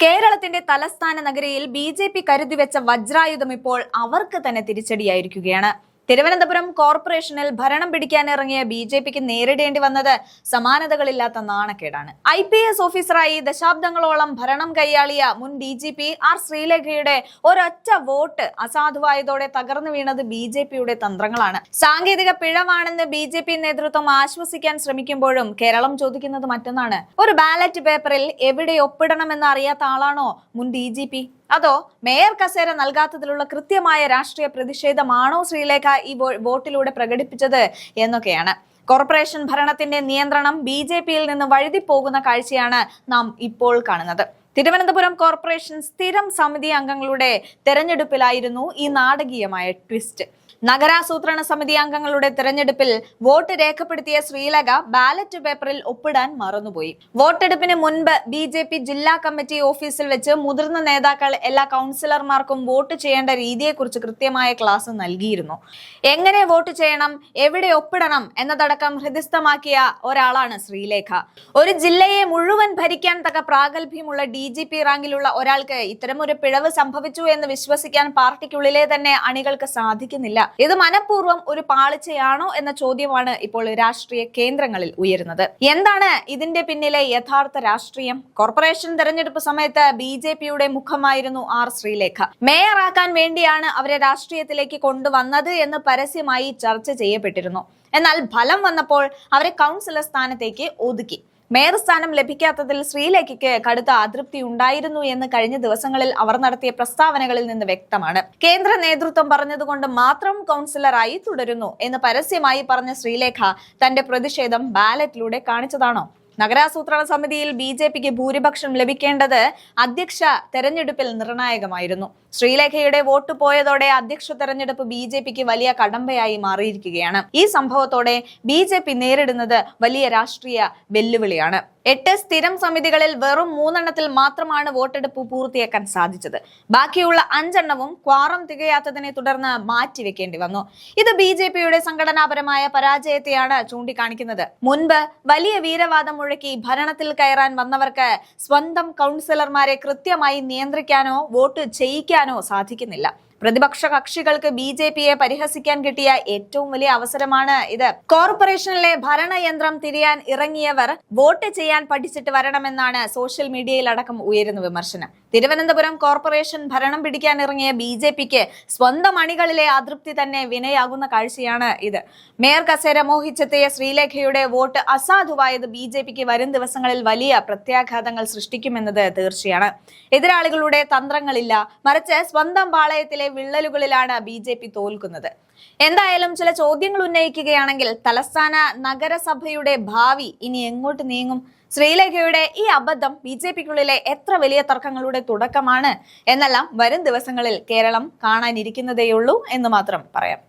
കേരളത്തിന്റെ തലസ്ഥാന നഗരിയിൽ ബി.ജെ.പി കരുതിവെച്ച വജ്രായുധം ഇപ്പോൾ അവർക്ക് തന്നെ തിരിച്ചടിയായിരിക്കുകയാണ്. തിരുവനന്തപുരം കോർപ്പറേഷനിൽ ഭരണം പിടിക്കാനിറങ്ങിയ ബി.ജെ.പിക്ക് നേരിടേണ്ടി വന്നത് സമാനതകളില്ലാത്ത നാണക്കേടാണ്. IPS ഓഫീസറായി ദശാബ്ദങ്ങളോളം ഭരണം കൈയാളിയ മുൻ DGP ആർ ശ്രീലേഖയുടെ ഒരൊറ്റ വോട്ട് അസാധുവായതോടെ തകർന്നു വീണത് ബി.ജെ.പിയുടെ തന്ത്രങ്ങളാണ്. സാങ്കേതിക പിഴവാണെന്ന് ബി.ജെ.പി നേതൃത്വം ആശ്വസിക്കാൻ ശ്രമിക്കുമ്പോഴും കേരളം ചോദിക്കുന്നത് മറ്റൊന്നാണ്. ഒരു ബാലറ്റ് പേപ്പറിൽ എവിടെ ഒപ്പിടണമെന്ന് അറിയാത്ത ആളാണോ മുൻ DGP? അതോ മേയർ കസേര നൽകാത്തതിലുള്ള കൃത്യമായ രാഷ്ട്രീയ പ്രതിഷേധമാണോ ശ്രീലേഖ ഈ വോട്ടിലൂടെ പ്രകടിപ്പിച്ചത് എന്നൊക്കെയാണ്. കോർപ്പറേഷൻ ഭരണത്തിന്റെ നിയന്ത്രണം ബി.ജെ.പിയിൽ നിന്ന് വഴുതിപ്പോകുന്ന കാഴ്ചയാണ് നാം ഇപ്പോൾ കാണുന്നത്. തിരുവനന്തപുരം കോർപ്പറേഷൻ സ്ഥിരം സമിതി അംഗങ്ങളുടെ തെരഞ്ഞെടുപ്പിലായിരുന്നു ഈ നാടകീയമായ ട്വിസ്റ്റ്. നഗരാസൂത്രണ സമിതി അംഗങ്ങളുടെ തെരഞ്ഞെടുപ്പിൽ വോട്ട് രേഖപ്പെടുത്തിയ ശ്രീലേഖ ബാലറ്റ് പേപ്പറിൽ ഒപ്പിടാൻ മറന്നുപോയി. വോട്ടെടുപ്പിന് മുൻപ് ബി.ജെ.പി ജില്ലാ കമ്മിറ്റി ഓഫീസിൽ വെച്ച് മുതിർന്ന നേതാക്കൾ എല്ലാ കൗൺസിലർമാർക്കും വോട്ട് ചെയ്യേണ്ട രീതിയെക്കുറിച്ച് കൃത്യമായ ക്ലാസ് നൽകിയിരുന്നു. എങ്ങനെ വോട്ട് ചെയ്യണം, എവിടെ ഒപ്പിടണം എന്നതടക്കം ഹൃദിസ്ഥമാക്കിയ ഒരാളാണ് ശ്രീലേഖ. ഒരു ജില്ലയെ മുഴുവൻ ഭരിക്കാൻ തക്ക പ്രാഗൽഭ്യമുള്ള DGP റാങ്കിലുള്ള ഒരാൾക്ക് ഇത്തരമൊരു പിഴവ് സംഭവിച്ചു എന്ന് വിശ്വസിക്കാൻ പാർട്ടിക്കുള്ളിലെ തന്നെ അണികൾക്ക് സാധിക്കുന്നില്ല. ഇത് മനഃപൂർവ്വം ഒരു പാളിച്ചയാണോ എന്ന ചോദ്യമാണ് ഇപ്പോൾ രാഷ്ട്രീയ കേന്ദ്രങ്ങളിൽ ഉയരുന്നത്. എന്താണ് ഇതിന്റെ പിന്നിലെ യഥാർത്ഥ രാഷ്ട്രീയം? കോർപ്പറേഷൻ തെരഞ്ഞെടുപ്പ് സമയത്ത് ബി.ജെ.പിയുടെ മുഖമായിരുന്നു ആർ ശ്രീലേഖ. മേയറാക്കാൻ വേണ്ടിയാണ് അവരെ രാഷ്ട്രീയത്തിലേക്ക് കൊണ്ടുവന്നത് എന്ന് പരസ്യമായി ചർച്ച ചെയ്യപ്പെട്ടിരുന്നു. എന്നാൽ ഫലം വന്നപ്പോൾ അവരെ കൗൺസിലർ സ്ഥാനത്തേക്ക് ഒതുക്കി. മേയർ സ്ഥാനം ലഭിക്കാത്തതിൽ ശ്രീലേഖയ്ക്ക് കടുത്ത അതൃപ്തി ഉണ്ടായിരുന്നു എന്ന് കഴിഞ്ഞ ദിവസങ്ങളിൽ അവർ നടത്തിയ പ്രസ്താവനകളിൽ നിന്ന് വ്യക്തമാണ്. കേന്ദ്ര നേതൃത്വം പറഞ്ഞതുകൊണ്ട് മാത്രം കൗൺസിലറായി തുടരുന്നു എന്ന് പരസ്യമായി പറഞ്ഞ ശ്രീലേഖ തന്റെ പ്രതിഷേധം ബാലറ്റിലൂടെ കാണിച്ചതാണോ? നഗരാസൂത്രണ സമിതിയിൽ ബി.ജെ.പിക്ക് ഭൂരിപക്ഷം ലഭിക്കേണ്ടത് അധ്യക്ഷ തെരഞ്ഞെടുപ്പിൽ നിർണായകമായിരുന്നു. ശ്രീലേഖയുടെ വോട്ട് പോയതോടെ അധ്യക്ഷ തെരഞ്ഞെടുപ്പ് ബി.ജെ.പിക്ക് വലിയ കടമ്പയായി മാറിയിരിക്കുകയാണ്. ഈ സംഭവത്തോടെ ബി.ജെ.പി നേരിടുന്നത് വലിയ രാഷ്ട്രീയ വെല്ലുവിളിയാണ്. 8 സ്ഥിരം സമിതികളിൽ വെറും 3 എണ്ണത്തിൽ മാത്രമാണ് വോട്ടെടുപ്പ് പൂർത്തിയാക്കാൻ സാധിച്ചത്. ബാക്കിയുള്ള 5 എണ്ണവും ക്വാറം തികയാത്തതിനെ തുടർന്ന് മാറ്റിവെക്കേണ്ടി വന്നു. ഇത് ബി.ജെ.പിയുടെ സംഘടനാപരമായ പരാജയത്തെയാണ് ചൂണ്ടിക്കാണിക്കുന്നത്. മുൻപ് വലിയ വീരവാദം മുഴക്കി ഭരണത്തിൽ കയറാൻ വന്നവർക്ക് സ്വന്തം കൗൺസിലർമാരെ കൃത്യമായി നിയന്ത്രിക്കാനോ വോട്ട് ചെയ്യിക്കാനോ സാധിക്കുന്നില്ല. പ്രതിപക്ഷ കക്ഷികൾക്ക് ബി.ജെ.പിയെ പരിഹസിക്കാൻ കിട്ടിയ ഏറ്റവും വലിയ അവസരമാണ് ഇത്. കോർപ്പറേഷനിലെ ഭരണയന്ത്രം തിരിയാൻ ഇറങ്ങിയവർ വോട്ട് ചെയ്യാൻ പഠിച്ചിട്ട് വരണമെന്നാണ് സോഷ്യൽ മീഡിയയിൽ അടക്കം ഉയരുന്ന വിമർശനം. തിരുവനന്തപുരം കോർപ്പറേഷൻ ഭരണം പിടിക്കാൻ ഇറങ്ങിയ ബി.ജെ.പിക്ക് സ്വന്തം അണികളിലെ അതൃപ്തി തന്നെ വിനയാകുന്ന കാഴ്ചയാണ് ഇത്. മേയർ കസേര മോഹിച്ചെത്തിയ ശ്രീലേഖയുടെ വോട്ട് അസാധുവായത് ബി.ജെ.പിക്ക് വരും ദിവസങ്ങളിൽ വലിയ പ്രത്യാഘാതങ്ങൾ സൃഷ്ടിക്കുമെന്നത് തീർച്ചയാണ്. എതിരാളികളുടെ തന്ത്രങ്ങളില്ല, മറിച്ച് സ്വന്തം പാളയത്തിലെ വിള്ളലുകളിലാണ് ബി.ജെ.പി തോൽക്കുന്നത്. എന്തായാലും ചില ചോദ്യങ്ങൾ ഉന്നയിക്കുകയാണെങ്കിൽ തലസ്ഥാന നഗരസഭയുടെ ഭാവി ഇനി എങ്ങോട്ട് നീങ്ങും? ശ്രീലേഖയുടെ ഈ അബദ്ധം ബി.ജെ.പിക്കുള്ളിലെ എത്ര വലിയ തർക്കങ്ങളുടെ തുടക്കമാണ് എന്നെല്ലാം വരും ദിവസങ്ങളിൽ കേരളം കാണാനിരിക്കുന്നതേയുള്ളൂ എന്ന് മാത്രം പറയാം.